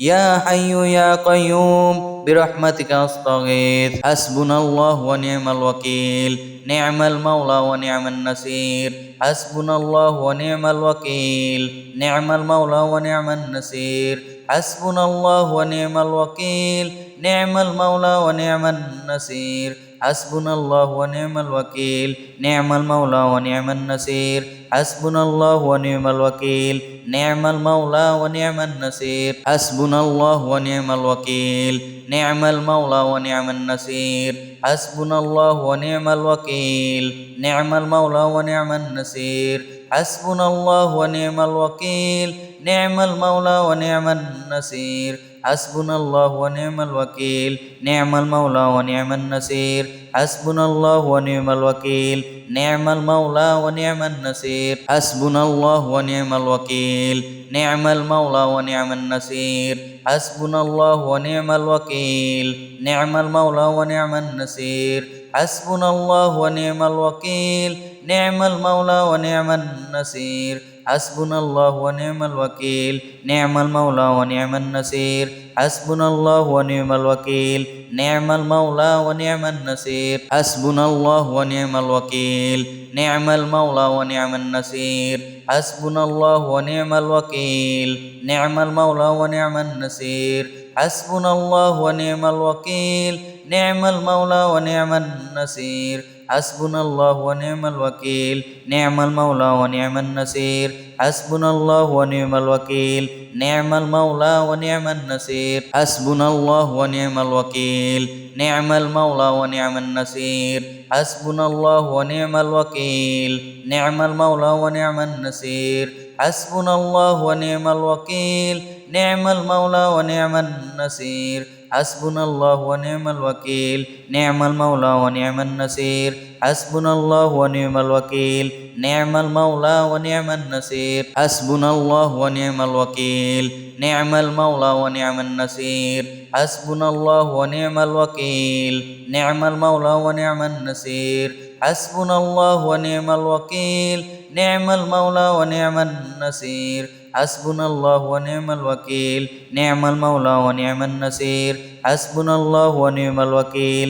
يا حي يا قيوم برحمتك أستغيث حسبنا الله ونعم الوكيل نعم المولى ونعم النصير حسبنا الله ونعم الوكيل نعم المولى ونعم النصير حسبنا الله ونعم الوكيل نعم المولى ونعم النصير حسبنا الله ونعم الوكيل نعم المولى ونعم النصير حسبنا الله ونعم الوكيل نعم المولى ونعم النصير حسبنا الله ونعم الوكيل نعم المولى ونعم النصير حسبنا الله ونعم الوكيل نعم المولى ونعم النصير حسبنا الله ونعم الوكيل نعم المولى ونعم النصير حسبنا الله ونعم الوكيل نعم المولى ونعم النصير حسبنا الله ونعم الوكيل نعم المولى ونعم النصير حسبنا الله ونعم الوكيل نعم المولى ونعم النصير حسبنا الله ونعم الوكيل نعم المولى ونعم النصير حسبنا الله ونعم الوكيل نعم المولى ونعم النصير حسبنا الله ونعم الوكيل نعم المولى ونعم النصير حسبنا الله ونعم الوكيل نعم المولى ونعم النصير حسبنا الله ونعم الوكيل نعم المولى ونعم النصير حسبنا الله ونعم الوكيل نعم المولى ونعم النصير حسبنا الله ونعم الوكيل نعم المولى ونعم النصير حسبنا الله ونعم الوكيل نعم المولى ونعم النصير حسبنا الله ونعم الوكيل نعم المولى ونعم النصير حسبنا الله ونعم الوكيل نعم المولى ونعم النصير حسبنا الله ونعم الوكيل نعم المولى ونعم النصير حسبنا الله ونعم الوكيل نعم المولى ونعم النصير حسبنا الله ونعم الوكيل نعم المولى ونعم النصير حسبنا الله ونعم الوكيل نعم المولى ونعم النصير حسبنا الله ونعم الوكيل نعم المولى ونعم النصير حسبنا الله ونعم الوكيل نعم المولى ونعم النصير حسبنا الله ونعم الوكيل نعم المولى ونعم النصير حسبنا الله ونعم الوكيل نعم المولى ونعم النصير حسبنا الله ونعم الوكيل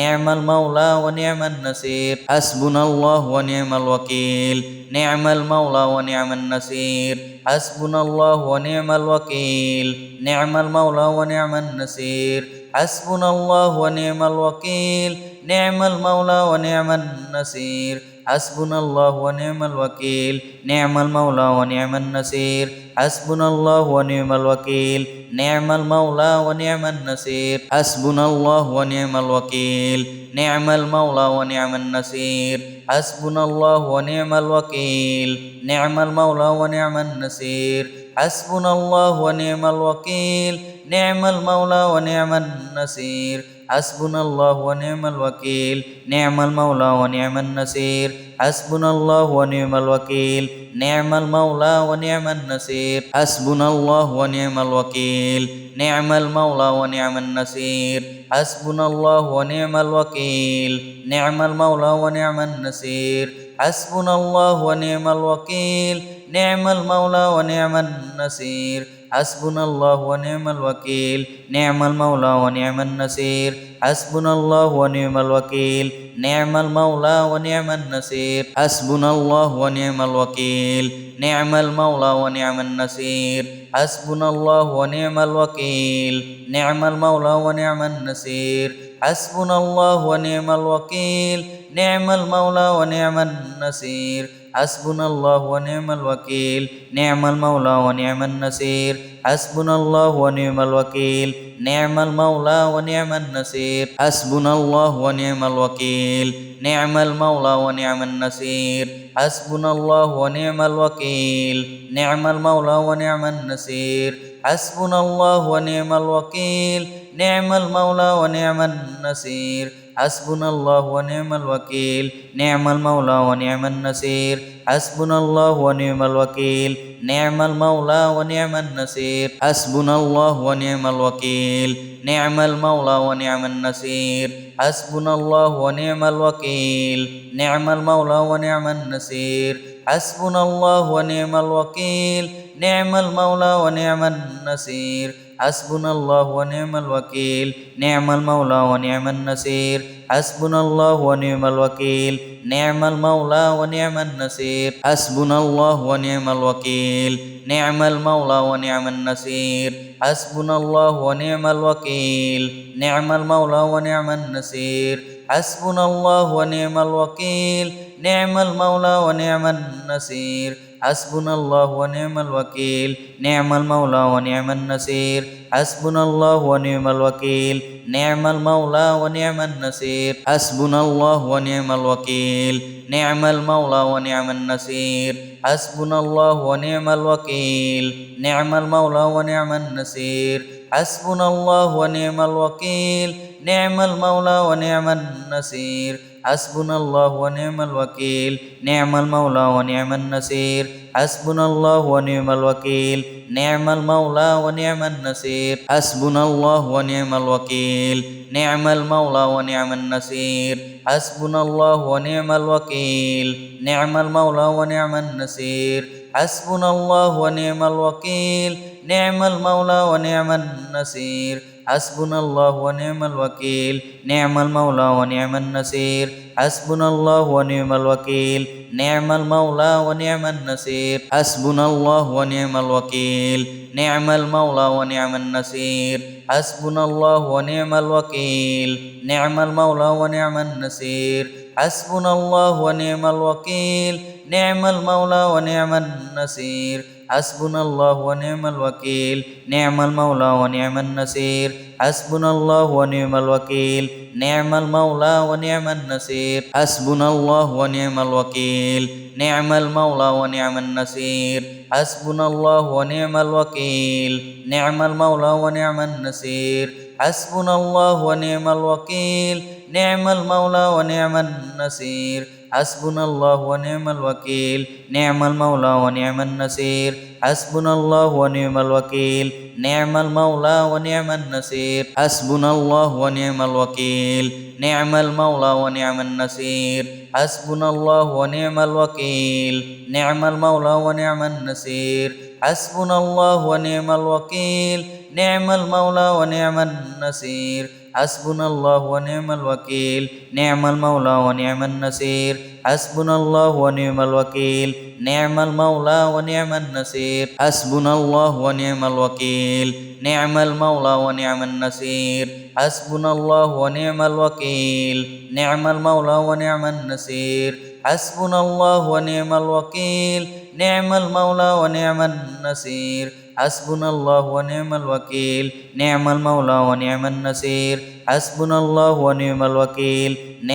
نعم المولى ونعم النصير حسبنا الله ونعم الوكيل نعم المولى ونعم النصير حسبنا الله ونعم الوكيل نعم المولى ونعم النصير حسبنا الله ونعم الوكيل نعم المولى ونعم النصير حسبنا الله ونعم الوكيل نعم المولى ونعم النصير حسبنا الله ونعم الوكيل نعم المولى ونعم النصير حسبنا الله ونعم الوكيل نعم المولى ونعم النصير حسبنا الله ونعم الوكيل نعم المولى ونعم النصير حسبنا الله ونعم الوكيل نعم المولى ونعم النصير حسبنا الله ونعم الوكيل نعم المولى ونعم النصير حسبنا الله ونعم الوكيل نعم المولى ونعم النصير حسبنا الله ونعم الوكيل نعم المولى ونعم النصير حسبنا الله ونعم الوكيل نعم المولى ونعم النصير حسبنا الله ونعم الوكيل نعم المولى ونعم النصير حسبنا الله ونعم الوكيل نعم المولى ونعم النصير حسبنا الله ونعم الوكيل نعم المولى ونعم النصير حسبنا الله ونعم الوكيل نعم المولى ونعم النصير حسبنا الله ونعم الوكيل نعم المولى ونعم النصير حسبنا الله ونعم الوكيل نعم المولى ونعم النصير حسبنا الله ونعم الوكيل نعم المولى ونعم النصير حسبنا الله ونعم الوكيل نعم المولى ونعم النصير حسبنا الله ونعم الوكيل نعم المولى ونعم النصير حسبنا الله ونعم الوكيل نعم المولى ونعم النصير حسبنا الله ونعم الوكيل نعم المولى ونعم النصير حسبنا الله ونعم الوكيل نعم المولى ونعم النصير حسبنا الله ونعم الوكيل نعم المولى ونعم النصير حسبنا الله ونعم الوكيل نعم المولى ونعم النصير حسبنا الله ونعم الوكيل نعم المولى ونعم النصير حسبنا الله ونعم الوكيل نعم المولى ونعم النصير حسبنا الله ونعم الوكيل نعم المولى ونعم النصير حسبنا الله ونعم الوكيل نعم المولى ونعم النصير حسبنا الله ونعم الوكيل نعم المولى ونعم النصير حسبنا الله ونعم الوكيل نعم المولى ونعم النصير حسبنا الله ونعم الوكيل نعم المولى ونعم النصير حسبنا الله ونعم الوكيل نعم المولى ونعم النصير حسبنا الله ونعم الوكيل نعم المولى ونعم النصير حسبنا الله ونعم الوكيل نعم المولى ونعم النصير حسبنا الله ونعم الوكيل نعم المولى ونعم النصير حسبنا الله ونعم الوكيل نعم المولى ونعم النصير حسبنا الله ونعم الوكيل نعم المولى ونعم النصير حسبنا الله ونعم الوكيل نعم المولى ونعم النصير حسبنا الله ونعم الوكيل نعم المولى ونعم النصير حسبنا الله ونعم الوكيل نعم المولى ونعم النصير حسبنا الله ونعم الوكيل نعم المولى ونعم النصير حسبنا الله ونعم الوكيل نعم المولى ونعم النصير حسبنا الله ونعم الوكيل نعم المولى ونعم النصير حسبنا الله ونعم الوكيل نعم المولى ونعم النصير حسبنا الله ونعم الوكيل نعم المولى ونعم النصير حسبنا الله ونعم الوكيل نعم المولى ونعم النصير حسبنا الله ونعم الوكيل نعم المولى ونعم النصير حسبنا الله ونعم الوكيل نعم المولى ونعم النصير حسبنا الله ونعم الوكيل نعم المولى ونعم النصير حسبنا الله ونعم الوكيل نعم المولى ونعم النصير حسبنا الله ونعم الوكيل نعم المولى ونعم النصير حسبنا الله ونعم الوكيل نعم المولى ونعم النصير حسبنا الله ونعم الوكيل نعم المولى ونعم النصير حسبنا الله ونعم الوكيل نعم المولى ونعم النصير حسبنا الله ونعم الوكيل نعم المولى ونعم النصير حسبنا الله ونعم الوكيل نعم المولى ونعم النصير حسبنا الله ونعم الوكيل نعم المولى ونعم النصير حسبنا الله ونعم الوكيل نعم المولى ونعم النصير حسبنا الله ونعم الوكيل نعم المولى ونعم النصير حسبنا الله ونعم الوكيل نعم المولى ونعم النصير حسبنا الله ونعم الوكيل نعم المولى ونعم النصير حسبنا الله ونعم الوكيل نعم المولى ونعم النصير حسبنا الله ونعم الوكيل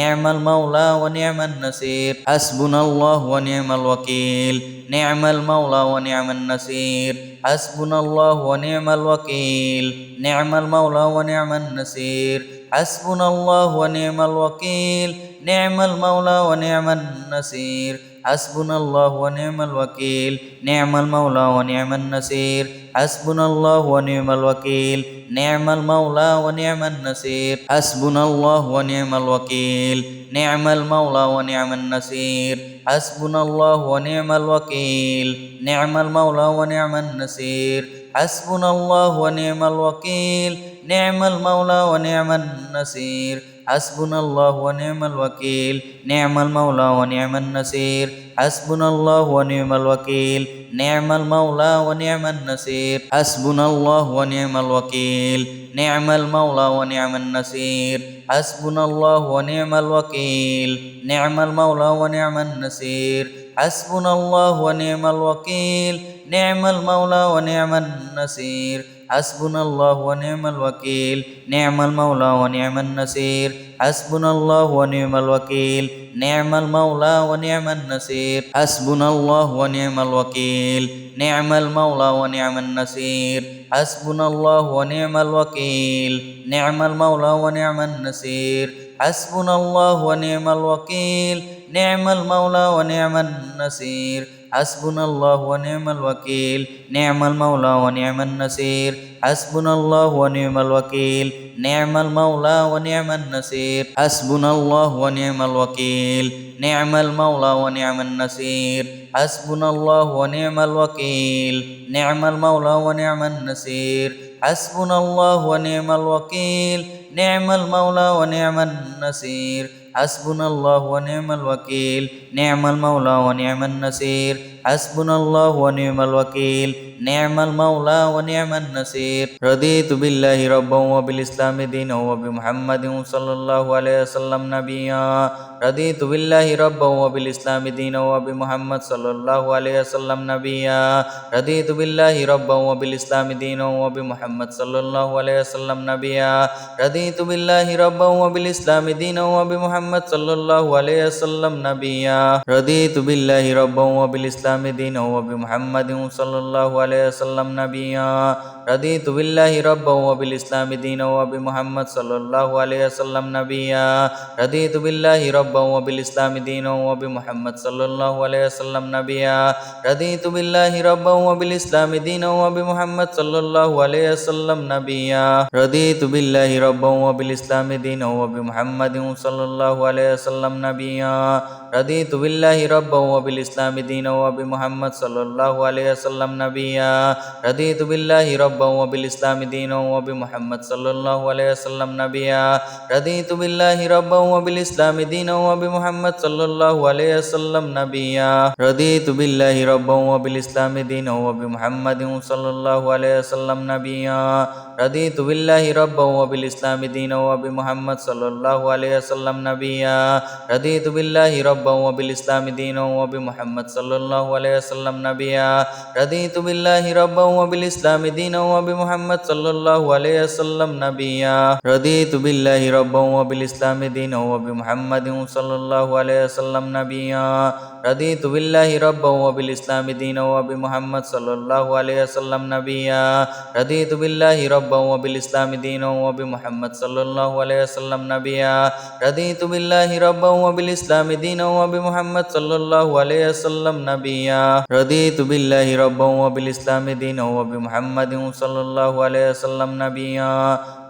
نعم المولى ونعم النصير حسبنا الله ونعم الوكيل نعم المولى ونعم النصير حسبنا الله ونعم الوكيل نعم المولى ونعم النصير حسبنا الله ونعم الوكيل نعم المولى ونعم النصير حسبنا الله ونعم الوكيل نعم المولى ونعم النصير حسبنا الله ونعم الوكيل نعم المولى ونعم النصير حسبنا الله ونعم الوكيل نعم المولى ونعم النصير حسبنا الله ونعم الوكيل نعم المولى ونعم النصير حسبنا الله ونعم الوكيل نعم المولى ونعم النصير حسبنا الله ونعم الوكيل نعم المولى ونعم النصير حسبنا الله ونعم الوكيل نعم المولى ونعم النصير حسبنا الله ونعم الوكيل نعم المولى ونعم النصير حسبنا الله ونعم الوكيل نعم المولى ونعم النصير حسبنا الله ونعم الوكيل نعم المولى ونعم النصير حسبنا الله ونعم الوكيل نعم المولى ونعم النصير حسبنا الله ونعم الوكيل نعم المولى ونعم النصير حسبنا الله ونعم الوكيل نعم المولى ونعم النصير حسبنا الله ونعم الوكيل نعم المولى ونعم النصير حسبنا الله ونعم الوكيل نعم المولى ونعم النصير حسبنا الله ونعم الوكيل نعم المولى ونعم النصير حسبنا الله ونعم الوكيل نعم المولى ونعم النصير حسبنا الله ونعم الوكيل نعم المولى ونعم النصير حسبنا الله ونعم الوكيل نعم المولى ونعم النصير حسبنا الله ونعم الوكيل نعم المولى ونعم النصير حسبنا الله ونعم الوكيل نعم المولى ونعم النصير حسبنا الله ونعم الوكيل نعم المولى ونعم النصير رضيت بالله ربا وبالإسلام دينا وبمحمد صلى الله عليه وسلم نبيا رضيت بالله ربا وبالإسلام دينا وبمحمد صلى الله عليه وسلم نبيا رضيت بالله ربا وبالإسلام دينا وبمحمد صلى الله عليه وسلم نبيا رضيت بالله ربا وبالإسلام دينا وبمحمد صلى الله عليه وسلم نبيا رضيت بالله ربا وبالإسلام دينا وبمحمد صلى الله عليه وسلم نبيا رضيت بالله ربا وبالإسلام دينا وبمحمد صلى الله عليه وسلم نبيا رضيت بالله ربا وبالإسلام دينا وبمحمد صلى الله عليه وسلم نبيا رضيت بالله ربا وبالإسلام دينا وبمحمد صلى الله عليه وسلم نبيا رضيت بالله ربا وبالإسلام دينا وبمحمد صلى الله عليه وسلم نبيا رضيت بالله ربا وبالإسلام دينا وبمحمد صلى الله عليه وسلم نبيا رضيت بالله ربا وبالإسلام دينا وبمحمد صلى الله عليه وسلم نبيا رضيت بالله ربا وبالإسلام دينا وبمحمد صلى الله عليه وسلم نبيا رضيت بالله ربا وبالإسلام دينا وبمحمد صلى الله عليه وسلم نبيا رضيت بالله ربا وبالإسلام دينا وبمحمد صلى الله عليه وسلم نبيا رضيت بالله ربا وبالإسلام دينا وبمحمد صلى الله عليه وسلم نبيا رضيت بالله ربا وبالإسلام دينا وبمحمد صلى الله عليه وسلم نبيا رضيت بالله ربا وبالإسلام دينا وبمحمد صلى الله عليه وسلم نبيا رضيت بالله ربا وبالإسلام دينا وبمحمد صلى الله عليه وسلم نبيا رضيت بالله ربا وبالإسلام دينا وبمحمد صلى الله عليه وسلم نبيا رضيت بالله ربا وبالإسلام دينا وبمحمد صلى الله عليه وسلم نبيا رضيت بالله ربا وبالإسلام دينا وبمحمد صلى الله عليه وسلم نبيا رضيت بالله ربا وبالإسلام دينا وبمحمد صلى الله عليه وسلم نبيا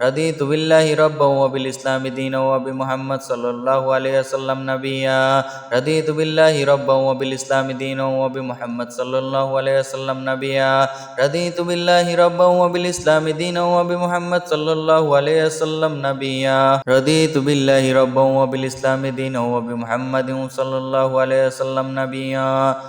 رضيت بالله ربا وبالإسلام دينا وبمحمد صلى الله عليه وسلم نبيا رضيت بالله ربا وبالإسلام دينا وبمحمد صلى الله عليه وسلم نبيا رضيت بالله ربا وبالإسلام دينا وبمحمد صلى الله عليه وسلم نبيا رضيت بالله ربا وبالإسلام دينا وبمحمد صلى الله عليه وسلم نبيا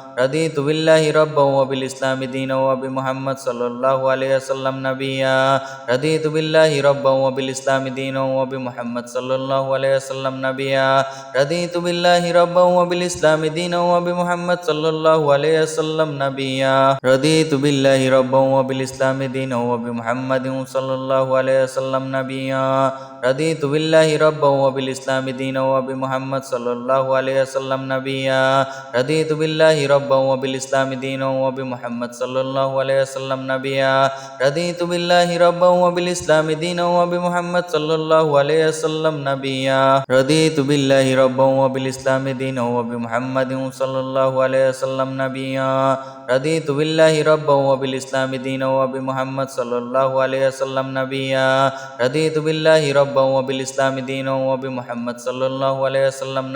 رضيت بالله ربا وبالإسلام دينا وبمحمد صلى الله عليه وسلم نبيا رضيت بالله ربا وبالإسلام دينا وبمحمد صلى الله عليه وسلم نبيا رضيت بالله ربا وبالإسلام دينا وبمحمد صلى الله عليه وسلم نبيا رضيت بالله ربا وبالإسلام دينا وبمحمد صلى الله عليه وسلم نبيا رضيت بالله ربا وبالإسلام دينا وبمحمد صلى الله عليه وسلم نبيا رضيت بالله ربا وبالإسلام دينا وبمحمد صلى الله عليه وسلم نبيا رضيت بالله ربا وبالإسلام دينا وبمحمد صلى الله عليه وسلم نبيا رضيت بالله ربا وبالإسلام دينا وبمحمد صلى الله عليه وسلم نبيا رضيت بالله ربا وبالإسلام دينا وبمحمد صلى الله عليه وسلم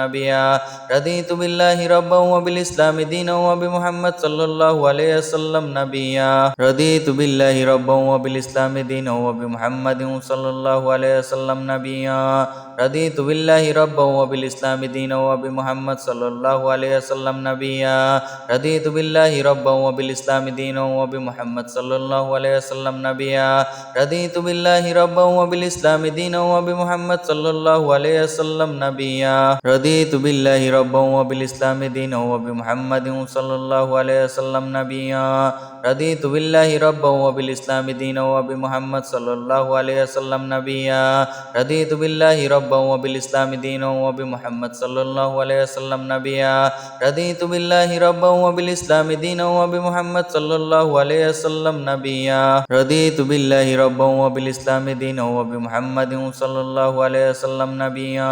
نبيا رضيت بالله ربا وبالإسلام دينا وبمحمد صلى الله عليه وسلم نبيا رضيت بالله ربا وبالإسلام دينا وبمحمد صلى الله عليه وسلم نبيا رضيت بالله ربا وبالإسلام دينا وبمحمد صلى الله عليه وسلم نبيا رضيت بالله ربا وبالإسلام دينا وبمحمد صلى الله عليه وسلم نبيا رضيت بالله ربا وبالإسلام دينا وبمحمد صلى الله عليه وسلم نبيا رضيت بالله ربا وبالإسلام دينا وبمحمد صلى الله عليه وسلم نبيا رضيت بالله ربا وبالإسلام دينا وبمحمد صلى الله عليه وسلم نبيا رضيت بالله ربا وبالإسلام دينا وبمحمد صلى الله عليه وسلم نبيا رضيت بالله ربا وبالإسلام دينا وبمحمد صلى الله عليه وسلم نبيا رضيت بالله ربا وبالإسلام دينا وبمحمد صلى الله عليه وسلم نبيا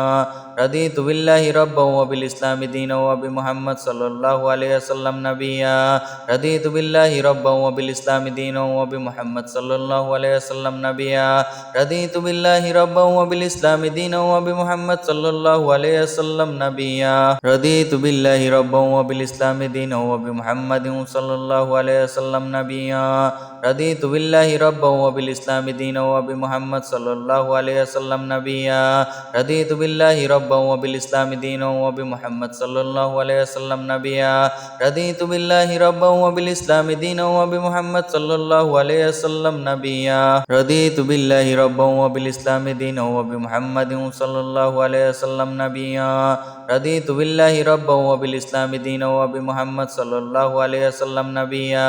رضيت بالله ربا وبالإسلام دينا وبمحمد صلى الله عليه وسلم نبيا رضيت بالله ربا وبالإسلام دينا وبمحمد صلى الله عليه وسلم نبيا رضيت بالله ربا وبالإسلام دينا وبمحمد صلى الله عليه وسلم نبيا رضيت بالله ربا وبالإسلام دينا وبمحمد صلى الله عليه وسلم نبيا رضيت بالله ربا وبالإسلام دينا وبمحمد صلى الله عليه وسلم نبيا رضيت بالله ربا وبالإسلام دينا وبمحمد صلى الله عليه وسلم نبيا رضيت بالله ربا وبالإسلام دينا وبمحمد صلى الله عليه وسلم نبيا رضيت بالله ربا وبالإسلام دينا وبمحمد صلى الله عليه وسلم نبيا رضيت بالله ربا وبالإسلام دينا وبمحمد صلى الله عليه وسلم نبيا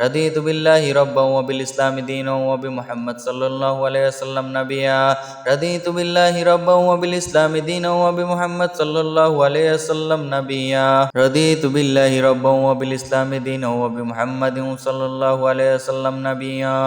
رضيت بالله ربا وبالإسلام دينا وبمحمد صلى الله عليه وسلم نبيا رضيت بالله ربا وبالإسلام دينا وبمحمد صلى الله عليه وسلم نبيا رضيت بالله ربا وبالإسلام دينا وبمحمد صلى الله عليه وسلم نبيا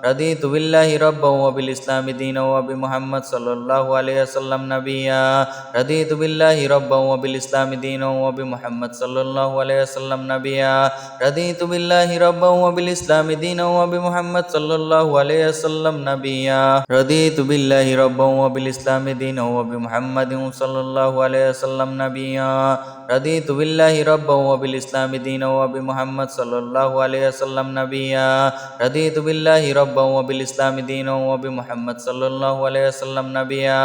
رضيت بالله ربا وبالإسلام دينا وبمحمد صلى الله عليه وسلم نبيا رضيت بالله ربا وبالإسلام دينا وبمحمد صلى الله عليه وسلم نبيا رضيت بالله ربا وبالإسلام دينا وبمحمد صلى الله عليه وسلم نبيا رضيت بالله ربا وبالإسلام دينا وبمحمد صلى الله عليه وسلم نبيا رضيت بالله ربا وبالإسلام دينا وبمحمد صلى الله عليه وسلم نبيا رضيت بالله ربا وبالإسلام دينا وبمحمد صلى الله عليه وسلم نبيا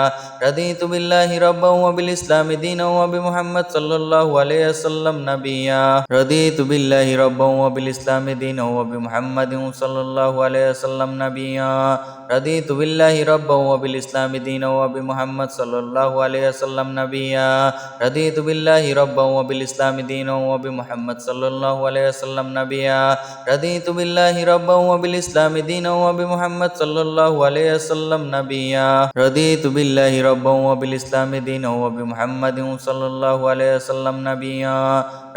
رضيت بالله ربا وبالإسلام دينا وبمحمد صلى الله عليه وسلم نبيا رضيت بالله ربا وبالإسلام دينا وبمحمد صلى الله عليه وسلم نبيا رضيت بالله ربا وبالإسلام دينا وبمحمد صلى الله عليه وسلم نبيا رضيت بالله ربا وبالإسلام دينا وبمحمد صلى الله عليه وسلم نبيا رضيت بالله ربا وبالإسلام دينا وبمحمد صلى الله عليه وسلم نبيا رضيت بالله ربا وبالإسلام دينا وبمحمد صلى الله عليه وسلم نبيا رضيت بالله ربا وبالإسلام دينا وبمحمد صلى الله عليه وسلم نبيا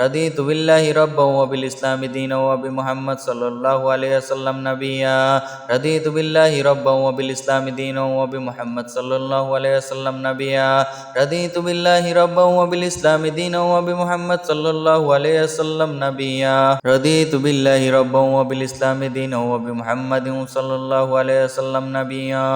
رضيت بالله ربا وبالإسلام دينا وبمحمد صلى الله عليه وسلم نبيا رضيت بالله ربا وبالإسلام دينا وبمحمد صلى الله عليه وسلم نبيا رضيت بالله ربا وبالإسلام دينا وبمحمد صلى الله عليه وسلم نبيا رضيت بالله ربا وبالإسلام دينا وبمحمد صلى الله عليه وسلم نبيا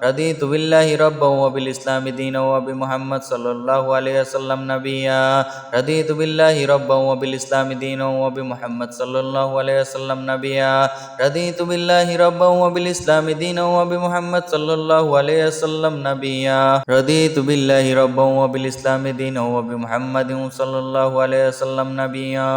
رضيت بالله ربا وبالإسلام دينا وبمحمد صلى الله عليه وسلم نبيا رضيت بالله ربا وبالإسلام دينا وبمحمد صلى الله عليه وسلم نبيا رضيت بالله ربا وبالإسلام دينا وبمحمد صلى الله عليه وسلم نبيا رضيت بالله ربا وبالإسلام دينا وبمحمد صلى الله عليه وسلم نبيا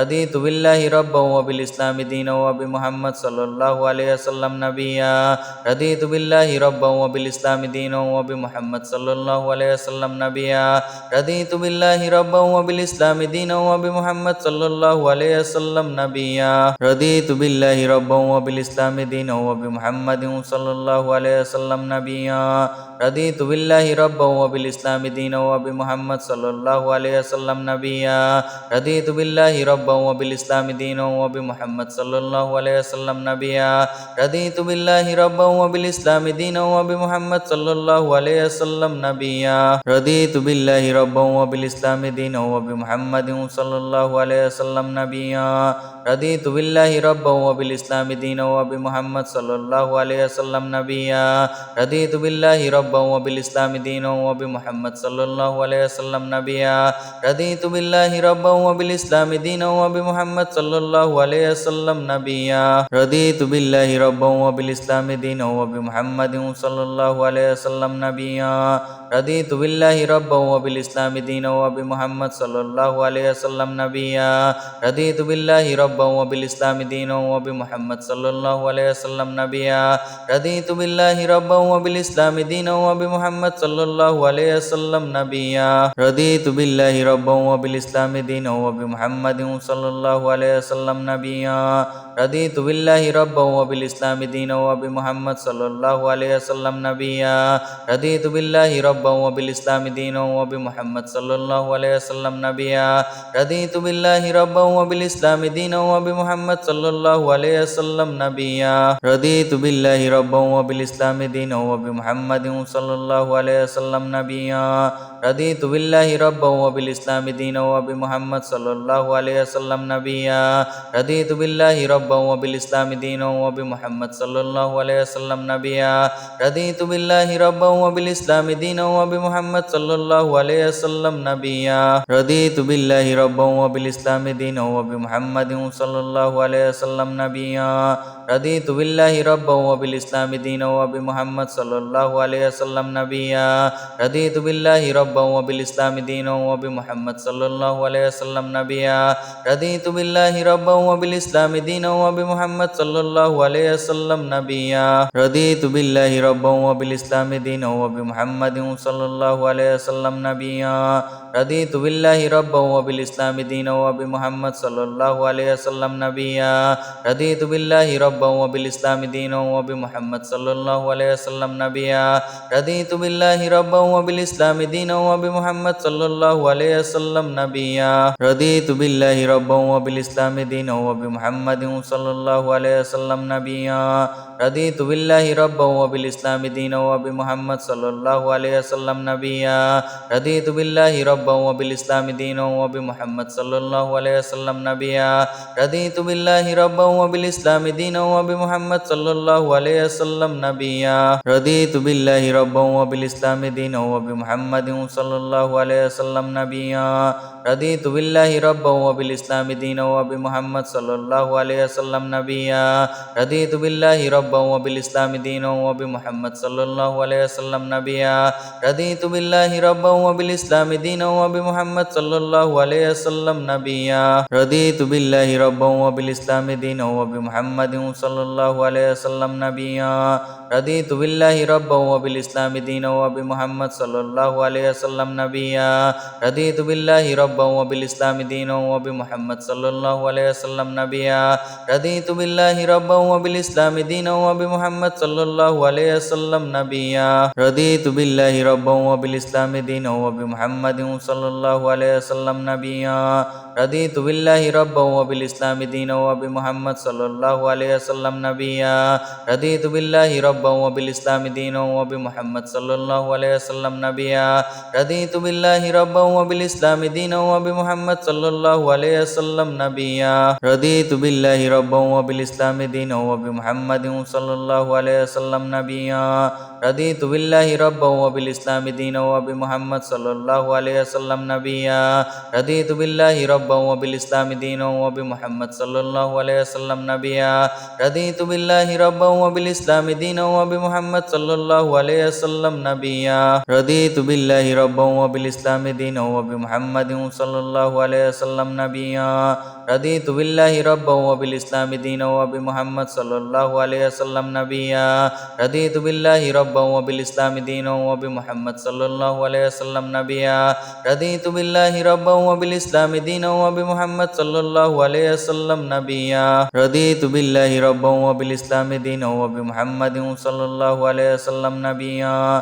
رضيت بالله ربا وبالإسلام دينا وبمحمد صلى الله عليه وسلم نبيا رضيت بالله ربا وبالإسلام دينا وبمحمد صلى الله عليه وسلم نبيا رضيت بالله ربا وبالإسلام دينا وبمحمد صلى الله عليه وسلم نبيا رضيت بالله ربا وبالإسلام دينا وبمحمد صلى الله عليه وسلم نبيا رضيت بالله ربا وبالإسلام دينا وبمحمد صلى الله عليه وسلم نبيا رضيت بالله ربا وبالإسلام دينا وبمحمد صلى الله عليه وسلم نبيا رضيت بالله ربا وبالإسلام دينا وبمحمد صلى الله عليه وسلم نبيا رضيت بالله ربا وبالإسلام دينا وبمحمد صلى الله عليه وسلم نبيا رضيت بالله ربا وبالإسلام دينا وبمحمد صلى الله عليه وسلم نبيا رضيت بالله ربا وبالإسلام دينا وبمحمد صلى الله عليه وسلم نبيا رضيت بالله ربا وبالإسلام دينا وبمحمد صلى الله عليه وسلم نبيا رضيت بالله ربا وبالإسلام دينا وبمحمد صلى الله عليه وسلم نبيا رضيت بالله ربا وبالإسلام دينا وبمحمد صلى الله عليه وسلم نبيا رضيت بالله ربا وبالإسلام دينا وبمحمد صلى الله عليه وسلم نبيا رضيت بالله ربا وبالإسلام دينا وبمحمد صلى الله عليه وسلم نبيا رضيت بالله ربا وبالإسلام دينا وبمحمد صلى الله عليه وسلم نبيا رضيت بالله ربا وبالإسلام دينا وبمحمد صلى الله عليه وسلم نبيا رضيت بالله ربا وبالإسلام دينا وبمحمد صلى الله عليه وسلم نبيا رضيت بالله ربا وبالإسلام دينا وبمحمد صلى الله عليه وسلم نبيا رضيت بالله ربا وبالإسلام دينا وبمحمد صلى الله عليه وسلم نبيا رضيت بالله ربا وبالإسلام دينا وبمحمد صلى الله عليه وسلم نبيا رضيت بالله ربا وبالإسلام دينا وبمحمد صلى الله عليه وسلم نبيا رضيت بالله ربا وبالإسلام دينا وبمحمد صلى الله عليه وسلم نبيا رضيت بالله ربا وبالإسلام دينا وبمحمد صلى الله عليه وسلم نبيا رضيت بالله ربا وبالإسلام دينا وبمحمد صلى الله عليه وسلم نبيا رضيت بالله ربا وبالإسلام دينا وبمحمد صلى الله عليه وسلم نبيا رضيت بالله ربا وبالإسلام دينا وبمحمد صلى الله عليه وسلم نبيا رضيت بالله ربا وبالإسلام دينا وبمحمد صلى الله عليه وسلم نبيا رضيت بالله ربا وبالإسلام دينا وبمحمد صلى الله عليه وسلم نبيا رضيت بالله ربا وبالإسلام دينا وبمحمد صلى الله عليه وسلم نبيا رضيت بالله ربا وبالإسلام دينا وبمحمد صلى الله عليه وسلم نبيا رضيت بالله ربا وبالإسلام دينا وبمحمد صلى الله عليه وسلم نبيا رضيت بالله ربا وبالإسلام دينا وبمحمد صلى الله عليه وسلم نبيا رضيت بالله ربا وبالإسلام دينا وبمحمد صلى الله عليه وسلم نبيا رضيت بالله ربا وبالإسلام دينا وبمحمد صلى الله عليه وسلم نبيا رضيت بالله ربا وبالإسلام دينا وبمحمد صلى الله عليه وسلم نبيا رضيت بالله ربا وبالإسلام دينا وبمحمد صلى الله عليه وسلم نبيا رضيت بالله ربا وبالإسلام دينا وبمحمد صلى الله عليه وسلم نبيا رضيت بالله ربا وبالإسلام دينا وبمحمد صلى الله عليه وسلم نبيا رضيت بالله ربا وبالإسلام دينا وبمحمد صلى الله عليه وسلم نبيا رضيت بالله ربا وبالإسلام دينا وبمحمد صلى الله عليه وسلم نبيا رضيت بالله ربا وبالإسلام دينا وبمحمد صلى الله عليه وسلم نبيا رضيت بالله ربا وبالإسلام دينا وبمحمد صلى الله عليه وسلم نبيا رضيت بالله ربا وبالإسلام دينا وبمحمد صلى الله عليه وسلم نبيا رضيت بالله ربا وبالإسلام دينا وبمحمد صلى الله عليه وسلم نبيا رضيت بالله ربا وبالإسلام دينا وبمحمد صلى الله عليه وسلم نبيا رضيت بالله ربا وبالإسلام دينا وبمحمد صلى الله عليه وسلم نبيا رضيت بالله ربا وبالإسلام دينا وبمحمد صلى الله عليه وسلم نبيا رضيت بالله ربا وبالإسلام دينا وبمحمد صلى الله عليه وسلم نبيا رضيت بالله ربا وبالإسلام دينا وبمحمد صلى الله عليه وسلم نبيا رضيت بالله ربا وبالإسلام دينا وبمحمد صلى الله عليه وسلم نبيا رضيت بالله ربا وبالإسلام دينا وبمحمد صلى الله عليه وسلم نبيا رضيت بالله ربا وبالإسلام دينا وبمحمد صلى الله عليه وسلم نبيا رضيت بالله ربا وبالإسلام دينا وبمحمد صلى الله عليه وسلم نبيا رضيت بالله ربا وبالإسلام دينا وبمحمد صلى الله عليه وسلم نبيا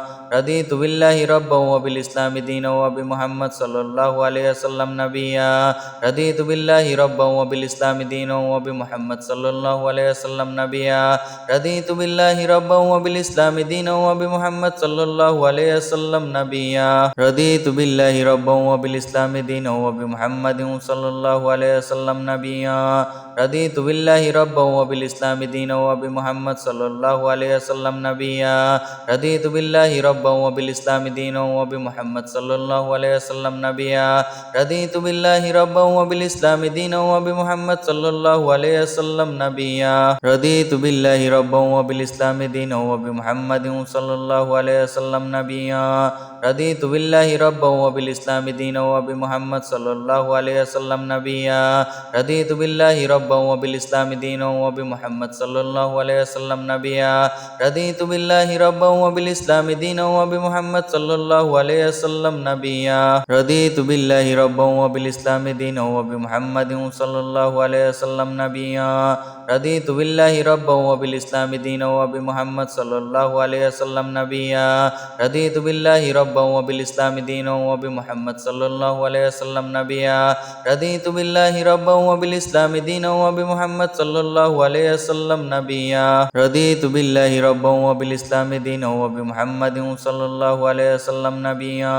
رضيت بالله ربا وبالإسلام دينا وبمحمد صلى الله عليه وسلم نبيا رضيت بالله ربا وبالإسلام دينا وبمحمد صلى الله عليه وسلم نبيا رضيت بالله ربا وبالإسلام دينا وبمحمد صلى الله عليه وسلم نبيا رضيت بالله ربا وبالإسلام دينا وبمحمد صلى الله عليه وسلم نبيا رضيت بالله ربا وبالإسلام دينا وبمحمد صلى الله عليه وسلم نبيا رضيت بالله ربا وبالإسلام دينا وبمحمد صلى الله عليه وسلم نبيا رضيت بالله ربا وبالإسلام دينا وبمحمد صلى الله عليه وسلم نبيا رضيت بالله ربا وبالإسلام دينا وبمحمد صلى الله عليه وسلم نبيا رضيت بالله ربا وبالإسلام دينا وبمحمد صلى الله عليه وسلم نبيا رضيت بالله ربا وبالإسلام دينا وبمحمد صلى الله عليه وسلم نبيا رضيت بالله ربا وبالإسلام دينا وبمحمد صلى الله عليه وسلم نبيا رضيت بالله ربا وبالإسلام دينا وبمحمد صلى الله عليه وسلم نبيا رضيت بالله ربا وبالإسلام دينا وبمحمد صلى الله عليه وسلم نبيا رضيت بالله ربا وبالإسلام دينا وبمحمد صلى الله عليه وسلم نبيا رضيت بالله ربا وبالإسلام دينا وبمحمد صلى الله عليه وسلم نبيا رضيت بالله ربا وبالإسلام دينا وبمحمد صلى الله عليه وسلم نبيا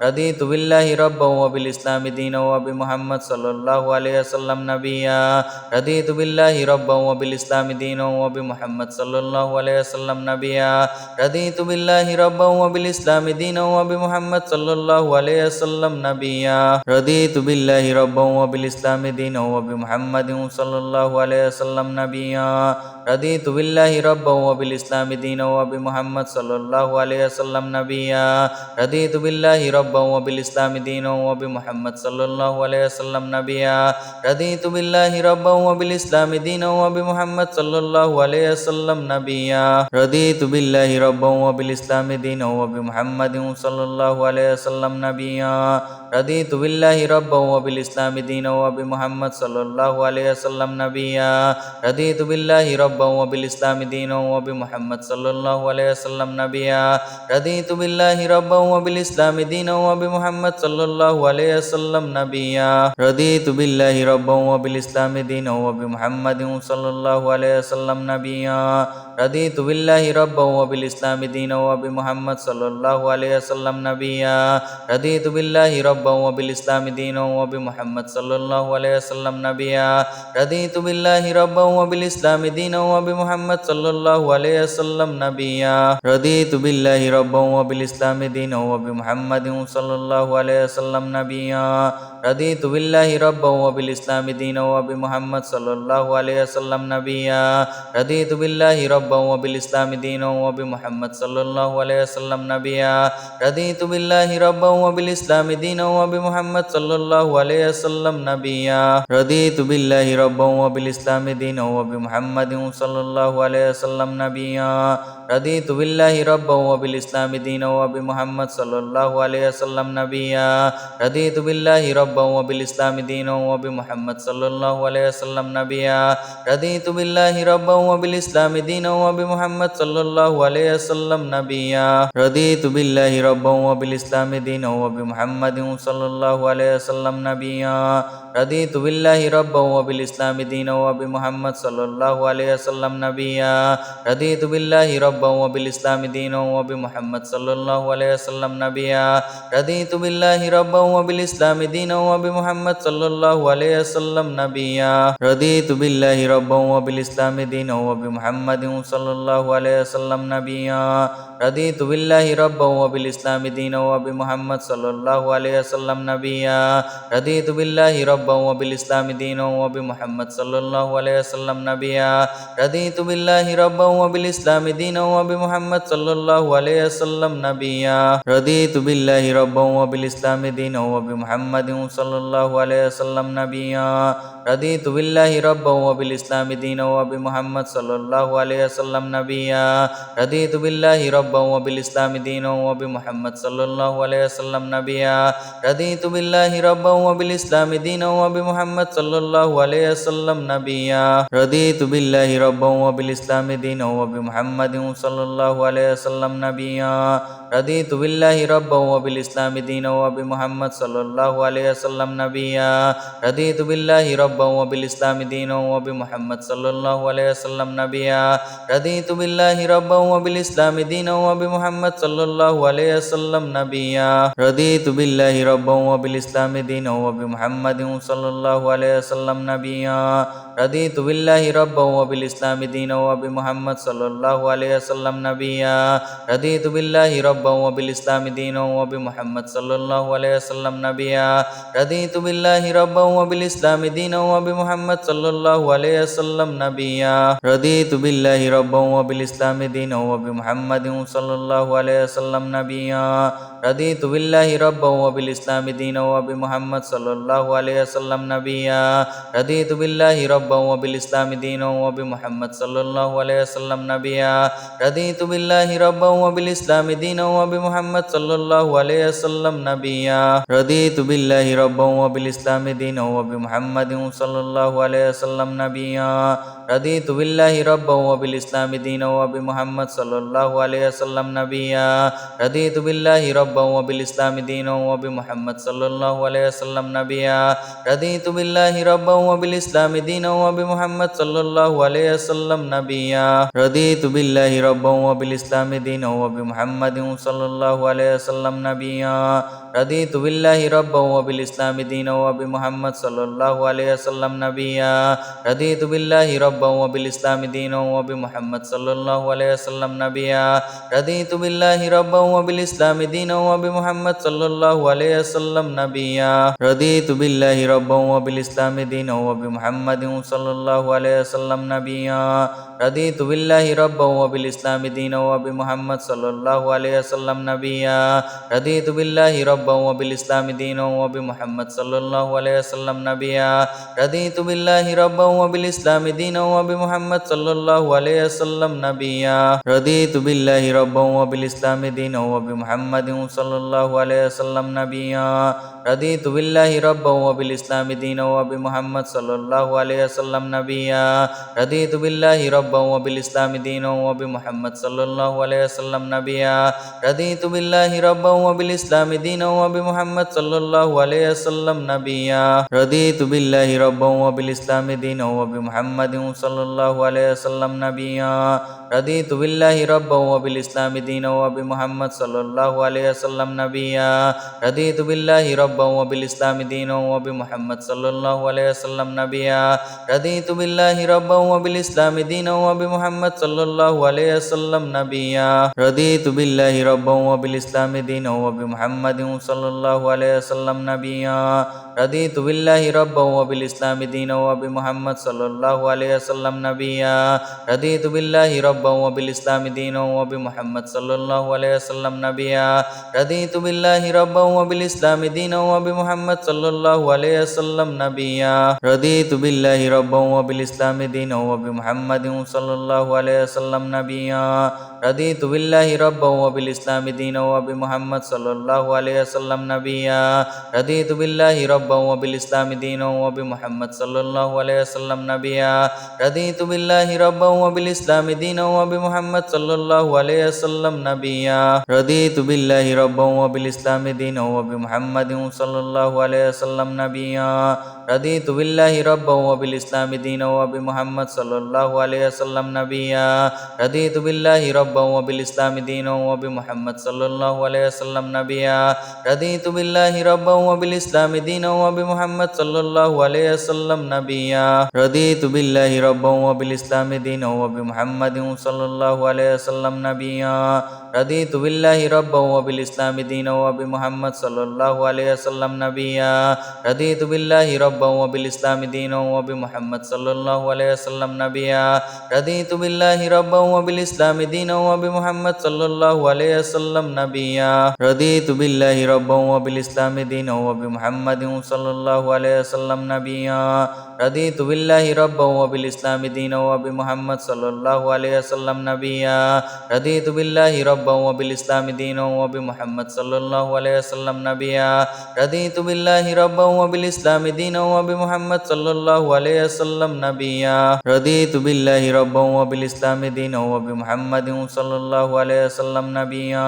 رضيت بالله ربا وبالإسلام دينا وبمحمد صلى الله عليه وسلم نبيا رضيت بالله ربا وبالإسلام دينا وبمحمد صلى الله عليه وسلم نبيا رضيت بالله ربا وبالإسلام دينا وبمحمد صلى الله عليه وسلم نبيا رضيت بالله ربا وبالإسلام دينا وبمحمد صلى الله عليه وسلم نبيا رضيت بالله ربا وبالإسلام دينا وبمحمد صلى الله عليه وسلم نبيا رضيت بالله ربا وبالإسلام دينا وبمحمد صلى الله عليه وسلم نبيا رضيت بالله ربا وبالإسلام دينا وبمحمد صلى الله عليه وسلم نبيا رضيت بالله ربا وبالإسلام دينا وبمحمد صلى الله عليه وسلم نبيا رضيت بالله ربا وبالإسلام دينا وبمحمد صلى الله عليه وسلم نبيا رضيت بالله ربا وبالإسلام دينا وبمحمد صلى الله عليه وسلم نبيا رضيت بالله ربا وبالإسلام دينا وبمحمد صلى الله عليه وسلم نبيا رضيت بالله ربا وبالإسلام دينا وبمحمد صلى الله عليه وسلم نبيا رضيت بالله ربا وبالإسلام دينا وبمحمد صلى الله عليه وسلم نبيا رضيت بالله ربا وبالإسلام دينا وبمحمد صلى الله عليه وسلم نبيا رضيت بالله ربا وبالإسلام دينا وبمحمد صلى الله عليه وسلم نبيا رضيت بالله ربا وبالإسلام دينا وبمحمد صلى الله عليه وسلم نبيا رضيت بالله ربا وبالإسلام دينا وبمحمد صلى الله عليه وسلم نبيا رضيت بالله ربا وبالإسلام دينا وبمحمد صلى الله عليه وسلم نبيا رضيت بالله ربا وبالإسلام دينا وبمحمد صلى الله عليه وسلم نبيا رضيت بالله ربا وبالإسلام دينا وبمحمد صلى الله عليه وسلم نبيا رضيت بالله ربا وبالإسلام دينا وبمحمد صلى الله عليه وسلم نبيا رضيت بالله ربا وبالإسلام دينا وبمحمد صلى الله عليه وسلم نبيا رضيت بالله ربا وبالإسلام دينا وبمحمد صلى الله عليه وسلم نبيا رضيت بالله ربا وبالإسلام دينا وبمحمد صلى الله عليه وسلم نبيا رضيت بالله ربا وبالإسلام دينا وبمحمد صلى الله عليه وسلم نبيا رضيت بالله ربا وبالإسلام دينا وبمحمد صلى الله عليه وسلم نبيا رضيت بالله ربا وبالإسلام دينا وبمحمد صلى الله عليه وسلم نبيا رضيت بالله ربا وبالإسلام دينا وبمحمد صلى الله عليه وسلم نبيا رضيت بالله ربا وبالإسلام دينا وبمحمد صلى الله عليه وسلم نبيا رضيت بالله ربا وبالإسلام دينا وبمحمد صلى الله عليه وسلم نبيا رضيت بالله ربا وبالإسلام دينا وبمحمد صلى الله عليه وسلم نبيا رضيت بالله ربا وبالإسلام دينا وبمحمد صلى الله عليه وسلم نبيا رضيت بالله ربا وبالإسلام دينا وبمحمد صلى الله عليه وسلم نبيا رضيت بالله ربا وبالإسلام دينا وبمحمد صلى الله عليه وسلم نبيا رضيت بالله ربا وبالإسلام دينا وبمحمد صلى الله عليه وسلم نبيا رضيت بالله ربا وبالإسلام دينا وبمحمد صلى الله عليه وسلم نبيا رضيت بالله ربا وبالإسلام دينا وبمحمد صلى الله عليه وسلم نبيا رضيت بالله ربا وبالإسلام دينا وبمحمد صلى الله عليه وسلم نبيا رضيت بالله ربا وبالإسلام دينا وبمحمد صلى الله عليه وسلم نبيا رضيت بالله ربا وبالإسلام دينا وبمحمد صلى الله عليه وسلم نبيا رضيت بالله ربا وبالإسلام دينا وبمحمد صلى الله عليه وسلم نبيا رضيت بالله ربا وبالإسلام دينا وبمحمد صلى الله عليه وسلم نبيا رضيت بالله ربا وبالإسلام دينا وبمحمد صلى الله عليه وسلم نبيا رضيت بالله ربا وبالإسلام دينا وبمحمد صلى الله عليه وسلم نبيا رضيت بالله ربا وبالإسلام دينا وبمحمد صلى الله عليه وسلم نبيا رضيت بالله ربا ربا وبالإسلام دينا وبمحمد صلى الله عليه وسلم نبيا رضيت بالله ربا وبالإسلام دينا وبمحمد صلى الله عليه وسلم نبيا رضيت بالله ربا وبالإسلام دينا وبمحمد صلى الله عليه وسلم نبيا رضيت بالله ربا وبالإسلام دينا وبمحمد صلى الله عليه وسلم نبيا رضيت بالله ربا وبالإسلام دينا وبمحمد صلى الله عليه وسلم نبيا رضيت بالله ربا وبالإسلام دينا وبمحمد صلى الله عليه وسلم نبيا رضيت بالله ربا وبالإسلام دينا وبمحمد صلى الله عليه وسلم نبيا رضيت بالله ربا وبالإسلام دينا وبمحمد صلى الله عليه وسلم نبيا رضيت بالله ربا وبالإسلام دينا وبمحمد صلى الله عليه وسلم نبيا رضيت بالله ربا وبالإسلام دينا وبمحمد صلى الله عليه وسلم نبيا رضيت بالله ربا وبالإسلام دينا وبمحمد صلى الله عليه وسلم نبيا رضيت بالله ربا وبالإسلام دينا وبمحمد صلى الله عليه وسلم نبيا رضيت بالله ربا وبالإسلام دينا وبمحمد صلى الله عليه وسلم نبيا رضيت بالله ربا وبالإسلام دينا وبمحمد صلى الله عليه وسلم نبيا رضيت بالله ربا وبالإسلام دينا وبمحمد صلى الله عليه وسلم نبيا رضيت بالله ربا وبالإسلام دينا وبمحمد صلى الله عليه وسلم نبيا رضيت بالله ربا وبالإسلام دينا وبمحمد صلى الله عليه وسلم نبيا رضيت بالله ربا وبالإسلام دينا وبمحمد صلى الله عليه وسلم نبيا رضيت بالله ربا وبالإسلام دينا وبمحمد صلى الله عليه وسلم نبيا رضيت بالله ربا وبالإسلام دينا وبمحمد صلى الله عليه وسلم نبيا رضيت بالله ربا وبالإسلام دينا وبمحمد صلى الله عليه وسلم نبيا رضيت بالله ربا وبالإسلام دينا وبمحمد صلى الله عليه وسلم نبيا رضيت بالله ربا وبالإسلام دينا وبمحمد صلى الله عليه وسلم نبيا رضيت بالله ربا وبالإسلام دينا وبمحمد صلى الله عليه وسلم نبيا رضيت بالله ربا وبالإسلام دينا وبمحمد صلى الله عليه وسلم نبيا رضيت بالله ربا وبالإسلام دينا وبمحمد صلى الله عليه وسلم نبيا رضيت بالله ربا وبالإسلام دينا وبمحمد صلى الله عليه وسلم نبيا رضيت بالله ربا وبالإسلام دينا وبمحمد صلى الله عليه وسلم نبيا رضيت بالله ربا وبالإسلام دينا وبمحمد صلى الله عليه وسلم نبيا رضيت بالله ربا وبالإسلام دينا وبمحمد صلى الله عليه وسلم نبيا رضيت بالله ربا وبالإسلام دينا وبمحمد صلى الله عليه وسلم نبيا رضيت بالله ربا وبالإسلام دينا وبمحمد صلى الله عليه وسلم نبيا رضيت بالله ربا وبالإسلام دينا وبمحمد صلى الله عليه وسلم نبيا رضيت بالله ربا وبالإسلام دينا وبمحمد صلى الله عليه وسلم نبيا رضيت بالله ربا وبالإسلام دينا وبمحمد صلى الله عليه وسلم نبيا رضيت بالله ربا وبالإسلام دينا وبمحمد صلى الله عليه وسلم نبيا رضيت بالله ربا وبالإسلام دينا وبمحمد صلى الله عليه وسلم نبيا رضيت بالله ربا وبالإسلام دينا وبمحمد صلى الله عليه وسلم نبيا رضيت بالله ربا وبالإسلام دينا وبمحمد صلى الله عليه وسلم نبيا رضيت بالله ربا وبالإسلام دينا وبمحمد صلى الله عليه وسلم نبيا رضيت بالله ربا وبالإسلام دينا وبمحمد صلى الله عليه وسلم نبيا رضيت بالله ربا وبالإسلام دينا وبمحمد صلى الله عليه وسلم نبيا رضيت بالله ربا وبالإسلام دينا وبمحمد صلى الله عليه وسلم نبيا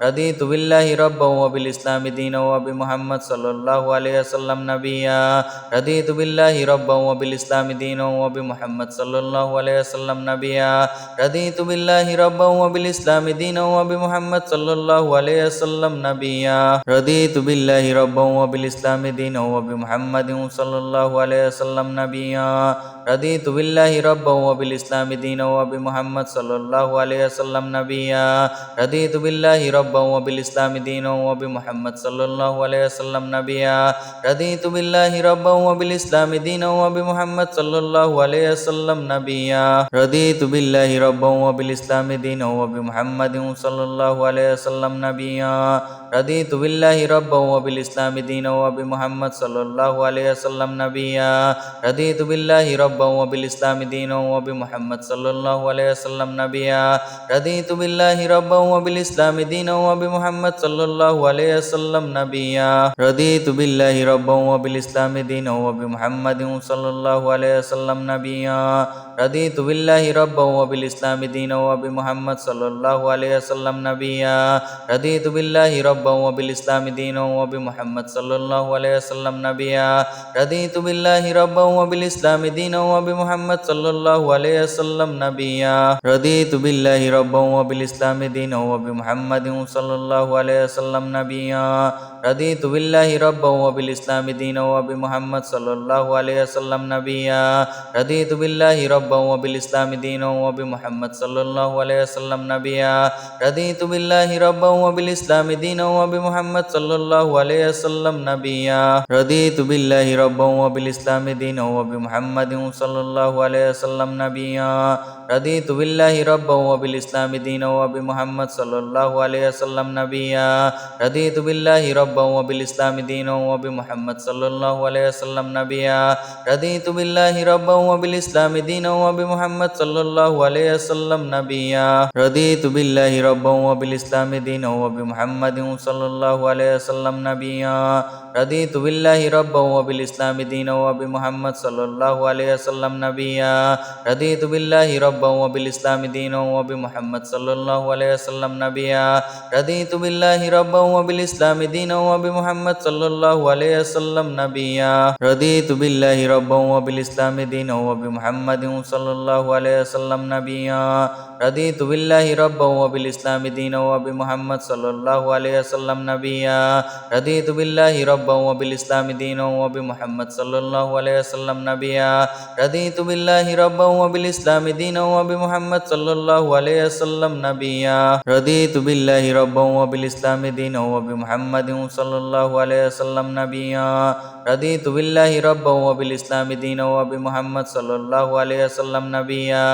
رضيت بالله ربا وبالإسلام دينا وبمحمد صلى الله عليه وسلم نبيا رضيت بالله ربا وبالإسلام دينا وبمحمد صلى الله عليه وسلم نبيا رضيت بالله ربا وبالإسلام دينا وبمحمد صلى الله عليه وسلم نبيا رضيت بالله ربا وبالإسلام دينا وبمحمد صلى الله عليه وسلم نبيا رضيت بالله ربا وبالإسلام دينا وبمحمد صلى الله عليه وسلم نبيا رضيت بالله ربا وبالإسلام دينا وبمحمد صلى الله عليه وسلم نبيا رضيت بالله ربا وبالإسلام دينا وبمحمد صلى الله عليه وسلم نبيا رضيت بالله ربا وبالإسلام دينا وبمحمد صلى الله عليه وسلم نبيا رضيت بالله ربا وبالإسلام دينا وبمحمد صلى الله عليه وسلم نبيا رضيت بالله ربا وبالإسلام دينا وبمحمد صلى الله عليه وسلم نبيا رضيت بالله ربا وبالإسلام دينا وبمحمد صلى الله عليه وسلم نبيا رضيت بالله ربا وبالإسلام دينا وبمحمد صلى الله عليه وسلم نبيا رضيت بالله ربا وبالإسلام دينا وبمحمد صلى الله عليه وسلم نبيا رضيت بالله ربا وبالإسلام دينا وبمحمد صلى الله عليه وسلم نبيا رضيت بالله ربا وبالإسلام دينا وبمحمد صلى الله عليه وسلم نبيا رضيت بالله ربا وبالإسلام دينا وبمحمد صلى الله عليه وسلم نبيا رضيت بالله ربا وبالإسلام دينا وبمحمد صلى الله عليه وسلم نبيا رضيت بالله ربا وبالإسلام دينا وبمحمد صلى الله عليه وسلم نبيا رضيت بالله ربا وبالإسلام دينا وبمحمد صلى الله عليه وسلم نبيا رضيت بالله ربا وبالإسلام دينا وبمحمد صلى الله عليه وسلم نبيا رضيت بالله ربا وبالإسلام دينا وبمحمد صلى الله عليه وسلم نبيا رضيت بالله ربا وبالإسلام دينا وبمحمد صلى الله عليه وسلم نبيا رضيت بالله ربا وبالإسلام دينا وبمحمد صلى الله عليه وسلم نبيا رضيت بالله ربا وبالإسلام دينا وبمحمد صلى الله عليه وسلم نبيا رضيت بالله ربا وبالإسلام دينا وبمحمد صلى الله عليه وسلم نبيا رضيت بالله ربا وبالإسلام دينا وبمحمد صلى الله عليه وسلم نبيا رضيت بالله ربا وبالإسلام دينا وبمحمد صلى الله عليه وسلم نبيا رضيت بالله ربا وبالإسلام دينا وبمحمد صلى الله عليه وسلم نبيا رضيت بالله ربا وبالإسلام دينا وبمحمد صلى الله عليه وسلم نبيا رضيت بالله ربا وبالإسلام دينا وبمحمد صلى الله عليه وسلم نبيا رضيت بالله ربا وبالإسلام دينا وبمحمد صلى الله عليه وسلم نبيا رضيت بالله ربا وبالإسلام دينا وبمحمد صلى الله عليه وسلم نبيا رضيت بالله ربا وبالإسلام دينا وبمحمد صلى الله عليه وسلم نبيا رضيت بالله ربا وبالإسلام دينا وبمحمد صلى الله عليه وسلم نبيا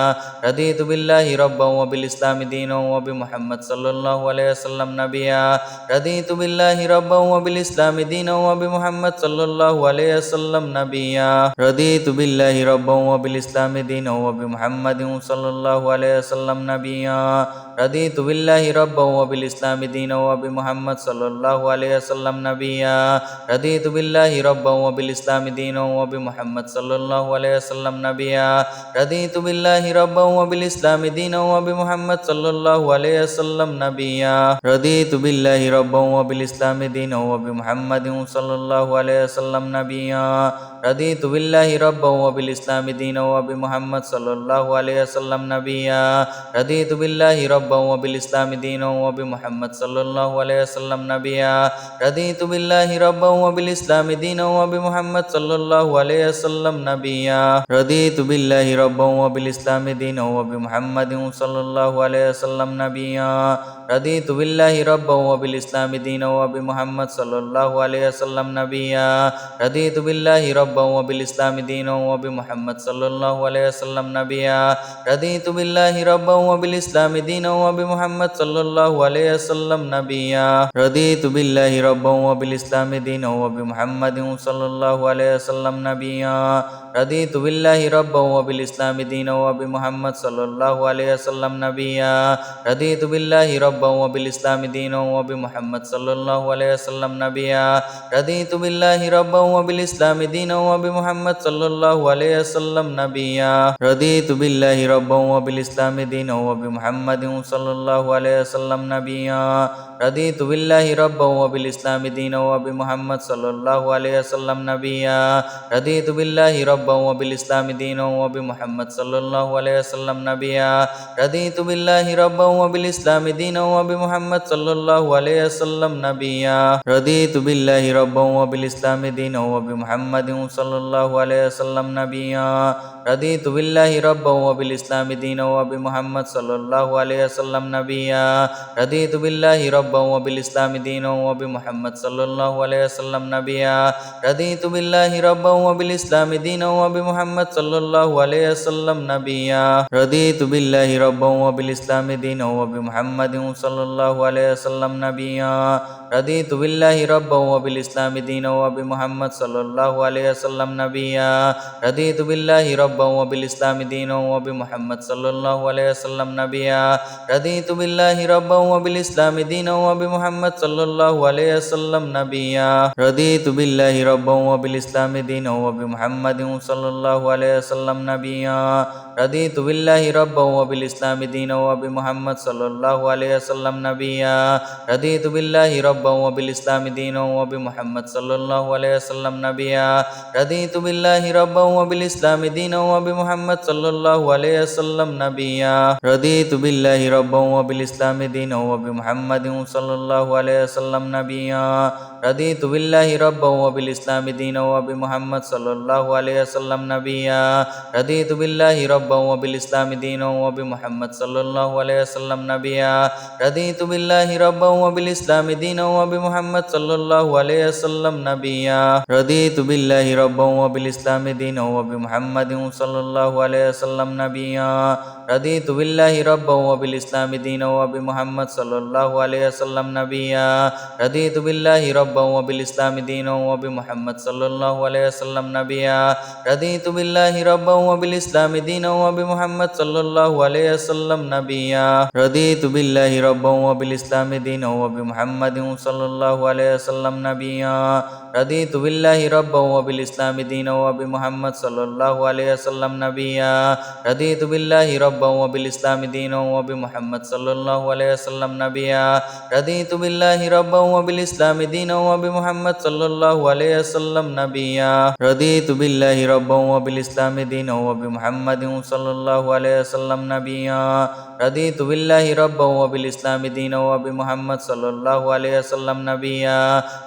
رضيت بالله ربا وبالإسلام دينا وبمحمد صلى الله عليه وسلم نبيا رضيت بالله ربا وبالإسلام دينا وبمحمد صلى الله عليه وسلم نبيا رضيت بالله ربا وبالإسلام دينا وبمحمد صلى الله عليه وسلم نبيا رضيت بالله ربا وبالإسلام دينا وبمحمد صلى الله عليه وسلم نبيا رضيت بالله ربا وبالإسلام دينا وبمحمد صلى الله عليه وسلم نبيا رضيت بالله ربا وبالإسلام دينا وبمحمد صلى الله عليه وسلم نبيا رضيت بالله ربا وبالإسلام دينا وبمحمد صلى الله عليه وسلم نبيا رضيت بالله ربا وبالإسلام دينا وبمحمد صلى الله عليه وسلم نبيا رضيت بالله ربا وبالإسلام دينا وبمحمد صلى الله عليه وسلم نبيا رضيت بالله ربا وبالإسلام دينا وبمحمد صلى الله عليه وسلم نبيا رضيت بالله ربا وبالإسلام دينا وبمحمد صلى الله عليه وسلم نبيا رضيت بالله ربا وبالإسلام دينا وبمحمد صلى الله عليه وسلم نبيا رضيت بالله ربا وبالإسلام دينا وبمحمد صلى الله عليه وسلم نبيا رضيت بالله ربا وبالإسلام دينا وبمحمد صلى الله عليه وسلم نبيا رضيت بالله ربا وبالإسلام دينا وبمحمد صلى الله عليه وسلم نبيا رضيت بالله ربا وبالإسلام دينا وبمحمد صلى الله عليه وسلم نبيا رضيت بالله ربا وبالإسلام دينا وبمحمد صلى الله عليه وسلم نبيا رضيت بالله ربا وبالإسلام دينا وبمحمد صلى الله عليه وسلم نبيا رضيت بالله ربا وبالإسلام دينا وبمحمد صلى الله عليه وسلم نبيا رضيت بالله ربا وبالإسلام دينا وبمحمد صلى الله عليه وسلم نبيا رضيت بالله ربا وبالإسلام دينا وبمحمد صلى الله عليه وسلم نبيا رضيت بالله ربا وبالإسلام دينا وبمحمد صلى الله عليه وسلم نبيا رضيت بالله ربا وبالإسلام دينا وبمحمد صلى الله عليه وسلم نبيا رضيت بالله ربا وبالإسلام دينا وبمحمد صلى الله عليه وسلم نبيا رضيت بالله ربا وبالإسلام دينا وبمحمد صلى الله عليه وسلم نبيا رضيت بالله ربا وبالإسلام دينا وبمحمد صلى الله عليه وسلم نبيا رضيت بالله ربا وبالإسلام دينا وبمحمد صلى الله عليه وسلم نبيا رضيت بالله ربا وبالإسلام دينا وبمحمد صلى الله عليه وسلم نبيا رضيت بالله ربا وبالإسلام دينا وبمحمد صلى الله عليه وسلم نبيا رضيت بالله ربا وبالإسلام دينا وبمحمد صلى الله عليه وسلم نبيا رضيت بالله ربا وبالإسلام دينا وبمحمد صلى الله عليه وسلم نبيا رضيت بالله ربا وبالإسلام دينا وبمحمد صلى الله عليه وسلم نبيا رضيت بالله ربا وبالإسلام دينا وبمحمد صلى الله عليه وسلم نبيا رضيت بالله ربا وبالإسلام دينا وبمحمد صلى الله عليه وسلم نبيا رضيت بالله ربا وبالإسلام دينا وبمحمد صلى الله عليه وسلم نبيا رضيت بالله ربا وبالإسلام دينا وبمحمد صلى الله عليه وسلم نبيا رضيت بالله ربا وبالإسلام دينا وبمحمد صلى الله عليه وسلم نبيا رضيت بالله ربا وبالإسلام دينا وبمحمد صلى الله عليه وسلم نبيا رضيت بالله ربا وبالإسلام دينا وبمحمد صلى الله عليه وسلم نبيا رضيت بالله ربا وبالإسلام دينا وبمحمد صلى الله عليه وسلم نبيا رضيت بالله ربا وبالإسلام دينا وبمحمد صلى الله عليه وسلم نبيا رضيت بالله ربا وبالإسلام دينا وبمحمد صلى الله عليه وسلم نبيا رضيت بالله ربا وبالإسلام دينا وبمحمد صلى الله عليه وسلم نبيا رضيت بالله ربا وبالإسلام دينا وبمحمد صلى الله عليه وسلم نبيا رضيت بالله ربا وبالإسلام دينا وبمحمد صلى الله عليه وسلم نبيا رضيت بالله ربا وبالإسلام دينا وبمحمد صلى الله عليه وسلم نبيا رضيت بالله ربا وبالإسلام دينا وبمحمد صلى الله عليه وسلم نبيا رضيت بالله ربا وبالإسلام دينا وبمحمد صلى الله عليه وسلم نبيا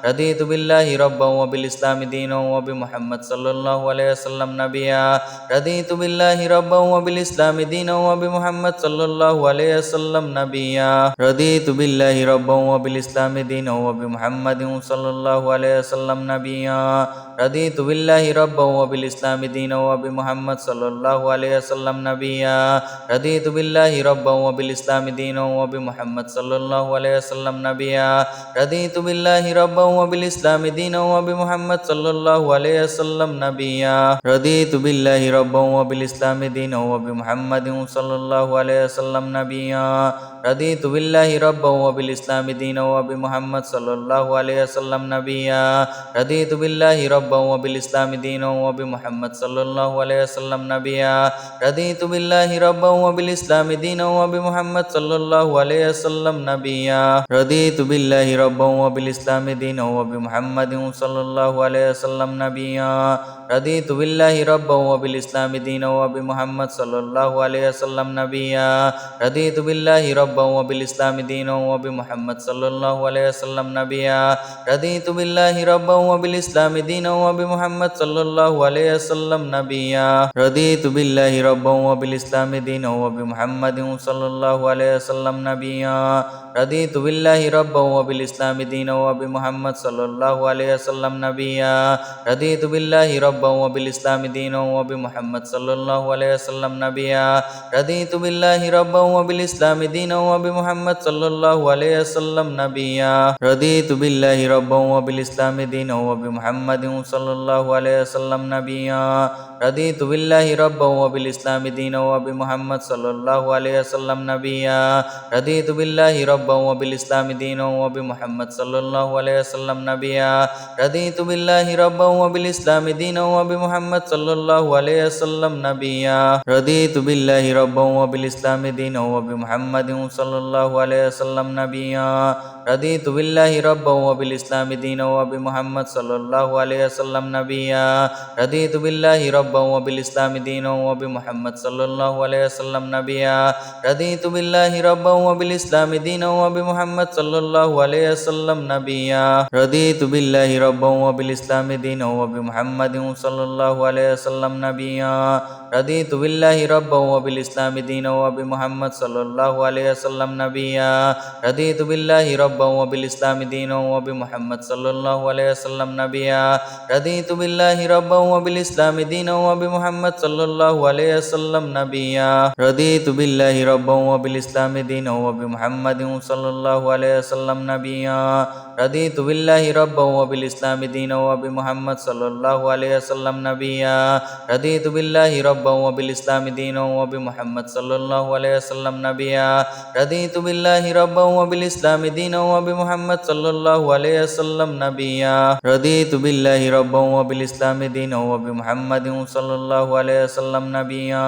رضيت بالله ربا وبالإسلام دينا وبمحمد صلى الله عليه وسلم نبيا رضيت بالله ربا وبالإسلام دينا وبمحمد صلى الله عليه وسلم نبيا رضيت بالله ربا وبالإسلام دينا وبمحمد صلى الله عليه وسلم نبيا رضيت بالله ربا وبالإسلام دينا وبمحمد صلى الله عليه وسلم نبيا رضيت بالله ربا وبالإسلام دينا وبمحمد صلى الله عليه وسلم نبيا رضيت بالله ربا وبالإسلام دينا وبمحمد صلى الله عليه وسلم نبيا رضيت بالله ربا وبالإسلام دينا وبمحمد صلى الله عليه وسلم نبيا رضيت بالله ربا وبالإسلام دينا وبمحمد صلى الله عليه وسلم نبيا رضيت بالله ربا وبالإسلام دينا وبمحمد صلى الله عليه وسلم نبيا رضيت بالله ربا وبالإسلام دينا وبمحمد صلى الله عليه وسلم نبيا رضيت بالله ربا وبالإسلام دينا وبمحمد صلى الله عليه وسلم نبيا رضيت بالله ربا وبالإسلام دينا وبمحمد صلى الله عليه وسلم نبيا رضيت بالله ربا وبالإسلام دينا وبمحمد صلى الله عليه وسلم نبيا رضيت بالله ربا وبالإسلام دينا وبمحمد صلى الله عليه وسلم نبيا رضيت بالله ربا وبالإسلام دينا وبمحمد صلى الله عليه وسلم نبيا رضيت بالله ربا وبالإسلام دينا وبمحمد صلى الله عليه وسلم نبيا رضيت بالله ربا وبالإسلام دينا وبمحمد صلى الله عليه وسلم نبيا رضيت بالله ربا وبالإسلام دينا وبمحمد صلى الله عليه وسلم نبيا رضيت بالله ربا وبالإسلام دينا وبمحمد صلى الله عليه وسلم نبيا رضيت بالله ربا وبالإسلام دينا وبمحمد صلى الله عليه وسلم نبيا رضيت بالله ربا وبالإسلام دينا وبمحمد صلى الله عليه وسلم نبيا رضيت بالله ربا وبالإسلام دينا وبمحمد صلى الله عليه وسلم نبيا رضيت بالله ربا وبالإسلام دينا وبمحمد صلى الله عليه وسلم نبيا رضيت بالله ربا وبالإسلام دينا وبمحمد صلى الله عليه وسلم نبيا رضيت بالله ربا وبالإسلام دينا وبمحمد صلى الله عليه وسلم نبيا رضيت بالله ربا وبالإسلام دينا وبمحمد صلى الله عليه وسلم نبيا رضيت بالله ربا وبالإسلام دينا وبمحمد صلى الله عليه وسلم نبيا رضيت بالله ربا وبالإسلام دينا وبمحمد صلى الله عليه وسلم نبيا رضيت بالله ربا وبالإسلام دينا وبمحمد صلى الله عليه وسلم نبيا رضيت بالله ربا وبالإسلام دينا وبمحمد صلى الله عليه وسلم نبيا رضيت بالله ربا وبالإسلام دينا وبمحمد صلى الله عليه وسلم نبيا رضيت بالله ربا وبالإسلام دينا وبمحمد صلى الله عليه وسلم نبيا رضيت بالله ربا وبالإسلام دينا وبمحمد صلى الله عليه وسلم نبيا رضيت بالله ربا وبالإسلام دينا وبمحمد صلى الله عليه وسلم نبيا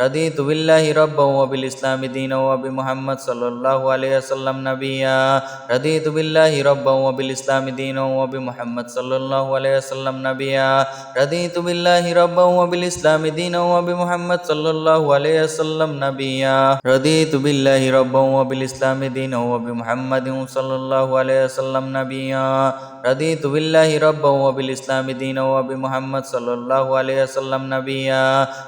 رضيت بالله ربا وبالإسلام دينا وبمحمد صلى الله عليه وسلم نبيا رضيت بالله ربا وبالإسلام دينا وبمحمد صلى الله عليه وسلم نبيا رضيت بالله ربا وبالإسلام دينا وبمحمد صلى الله عليه وسلم نبيا رضيت بالله ربا وبالإسلام دينا وبمحمد صلى الله عليه وسلم نبيا رضيت بالله ربا وبالإسلام دينا وبمحمد صلى الله عليه وسلم نبيا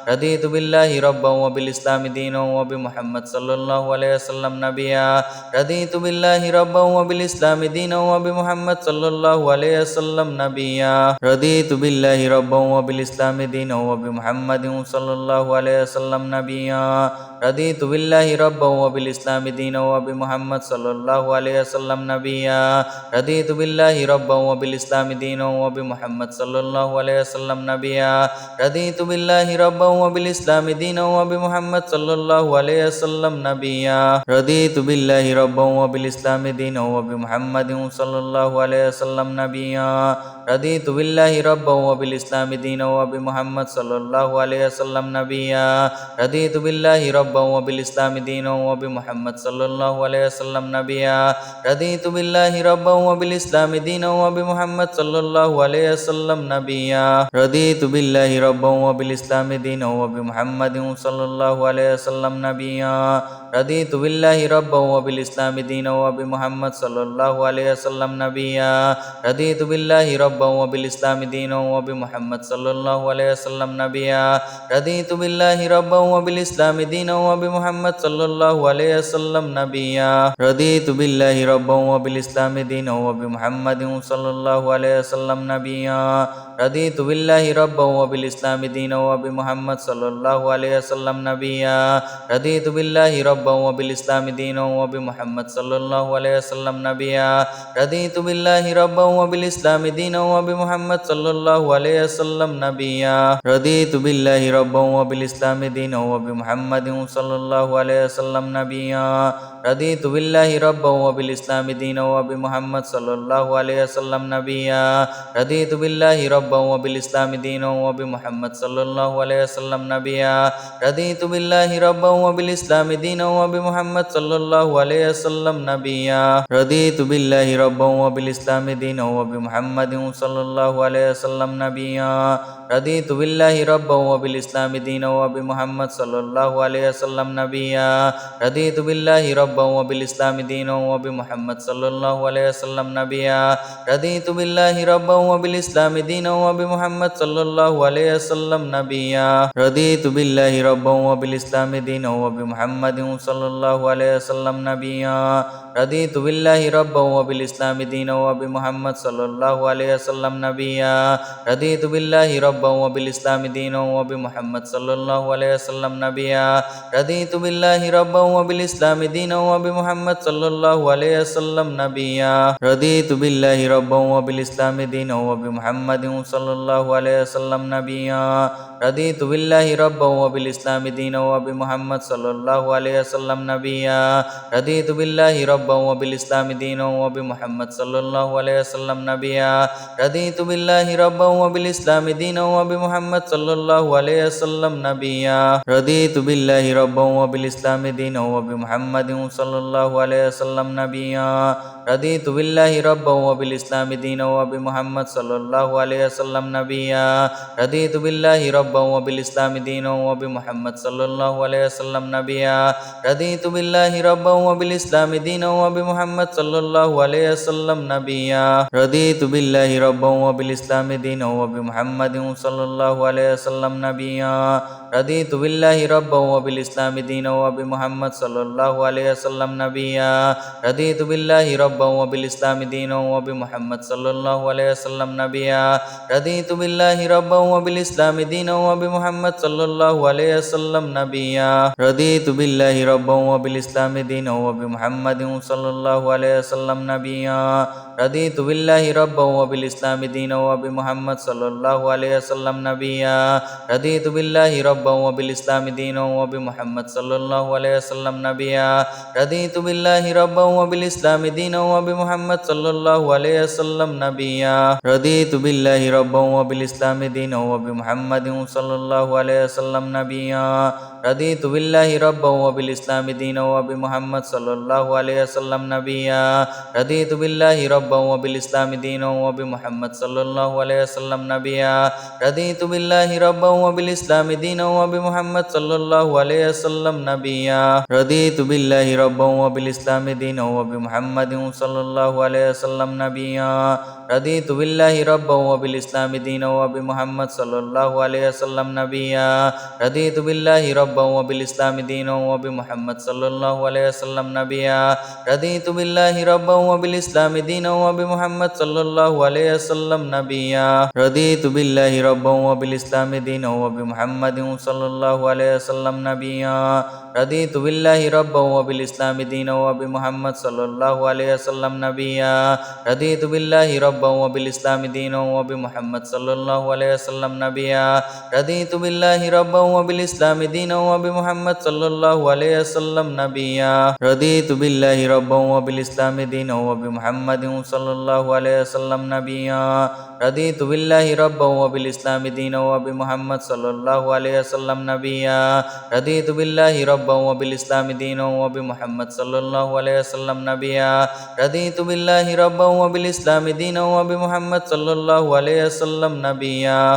رضيت بالله ربا وبالإسلام دينا وبمحمد صلى الله عليه وسلم نبيا رضيت بالله ربا وبالإسلام دينا وبمحمد صلى الله عليه وسلم نبيا رضيت بالله ربا وبالإسلام دينا وبمحمد صلى الله عليه وسلم نبيا رضيت بالله ربا وبالإسلام دينا وبمحمد صلى الله عليه وسلم نبيا رضيت بالله ربا وبالإسلام دينا وبمحمد صلى الله عليه وسلم نبيا رضيت بالله ربا وبالإسلام دينا وبمحمد صلى الله عليه وسلم نبيا رضيت بالله ربا وبالإسلام دينا وبمحمد صلى الله عليه وسلم نبيا رضيت بالله ربا وبالإسلام دينا وبمحمد صلى الله عليه وسلم نبيا رضيت بالله ربا وبالإسلام دينا وبمحمد صلى الله عليه وسلم نبيا رضيت بالله ربا وبالإسلام دينا وبمحمد صلى الله عليه وسلم نبيا رضيت بالله ربا وبالإسلام دينا وبمحمد صلى الله عليه وسلم نبيا رضيت بالله ربا وبالإسلام دينا وبمحمد صلى الله عليه وسلم نبيا رضيت بالله ربا وبالإسلام دينا وبمحمد صلى الله عليه وسلم نبيا رضيت بالله ربا وبالإسلام دينا وبمحمد صلى الله عليه وسلم نبيا رضيت بالله ربا وبالإسلام دينا وبمحمد صلى الله عليه وسلم نبيا رضيت بالله ربا وبالإسلام دينا وبمحمد صلى الله عليه وسلم نبيا رضيت بالله ربا وبالإسلام دينا وبمحمد صلى الله عليه وسلم نبيا رضيت بالله ربا وبالإسلام دينا وبمحمد صلى الله عليه وسلم نبيا رضيت بالله ربا وبالإسلام دينا وبمحمد صلى الله عليه وسلم نبيا رضيت بالله ربا وبالإسلام دينا وبمحمد صلى الله عليه وسلم نبيا رضيت بالله ربا وبالإسلام دينا وبمحمد صلى الله عليه وسلم نبيا رضيت بالله ربا وبالإسلام دينا وبمحمد صلى الله عليه وسلم نبيا رضيت بالله ربا وبالإسلام دينا وبمحمد صلى الله عليه وسلم نبيا رضيت بالله ربا وبالإسلام دينا وبمحمد صلى الله عليه وسلم نبيا رضيت بالله ربا وبالإسلام دينا وبمحمد صلى الله عليه وسلم نبيا رضيت بالله ربا وبالإسلام دينا وبمحمد صلى الله عليه وسلم نبيا رضيت بالله ربا وبالإسلام دينا وبمحمد صلى الله عليه وسلم نبيا رضيت بالله ربا وبالإسلام دينا وبمحمد صلى الله عليه وسلم نبيا رضيت بالله ربا وبالإسلام دينا وبمحمد صلى الله عليه وسلم نبيا رضيت بالله ربا وبالإسلام دينا وبمحمد صلى الله عليه وسلم نبيا رضيت بالله ربا وبالإسلام دينا وبمحمد صلى الله عليه وسلم نبيا رضيت بالله ربا وبالإسلام دينا وبمحمد صلى الله عليه وسلم نبيا رضيت بالله ربا وبالإسلام دينا وبمحمد صلى الله عليه وسلم نبيا رضيت بالله ربا وبالإسلام دينا وبمحمد صلى الله عليه وسلم نبيا رضيت بالله ربا وبالإسلام دينا وبمحمد صلى الله عليه وسلم نبيا رضيت بالله ربا وبالإسلام دينا وبمحمد صلى الله عليه وسلم نبيا رضيت بالله ربا وبالإسلام دينا وبمحمد صلى الله عليه وسلم نبيا رضيت بالله ربا وبالإسلام دينا وبمحمد صلى الله عليه وسلم نبيا رضيت بالله ربا وبالإسلام دينا وبمحمد صلى الله عليه وسلم نبيا رضيت بالله ربا وبالإسلام دينا وبمحمد صلى الله عليه وسلم نبيا رضيت بالله ربا وبالإسلام دينا وبمحمد صلى الله عليه وسلم نبيا رضيت بالله ربا وبالإسلام دينا وبمحمد صلى الله عليه وسلم نبيا رضيت بالله ربا وبالإسلام دينا وبمحمد صلى الله عليه وسلم نبيا رضيت بالله ربا وبالإسلام دينا وبمحمد صلى الله عليه وسلم نبيا رضيت بالله ربا وبالإسلام دينا وبمحمد صلى الله عليه وسلم نبيا رضيت بالله ربا وبالإسلام دينا وبمحمد صلى الله عليه وسلم نبيا رضيت بالله ربا وبالإسلام دينا وبمحمد صلى الله عليه وسلم نبيا رضيت بالله ربا وبالإسلام دينا وبمحمد صلى الله عليه وسلم نبيا رضيت بالله ربا وبالإسلام دينا وبمحمد صلى الله عليه وسلم نبيا رضيت بالله ربا وبالإسلام دينا وبمحمد صلى الله عليه وسلم نبيا رضيت بالله ربا وبالإسلام دينا وبمحمد صلى الله عليه وسلم نبيا رضيت بالله ربا وبالإسلام دينا وبمحمد صلى الله عليه وسلم نبيا رضيت بالله ربا وبالإسلام دينا وبمحمد صلى الله عليه وسلم نبيا رضيت بالله ربا وبالإسلام دينا وبمحمد صلى الله عليه وسلم نبيا رضيت بالله ربا وبالإسلام دينا وبمحمد صلى الله عليه وسلم نبيا رضيت بالله ربا وبالإسلام دينا وبمحمد صلى الله عليه وسلم نبيا رضيت بالله ربا وبالإسلام دينا وبمحمد صلى الله عليه وسلم نبيا رضيت بالله ربا وبالإسلام دينا وبمحمد صلى الله عليه وسلم نبيا رضيت بالله ربا وبالإسلام دينا وبمحمد صلى الله عليه وسلم نبيا رضيت بالله ربا وبالإسلام دينا وبمحمد صلى الله عليه وسلم نبيا رضيت بالله ربا وبالإسلام دينا وبمحمد صلى الله عليه وسلم نبيا رضيت بالله ربا وبالإسلام دينا وبمحمد صلى الله عليه وسلم نبيا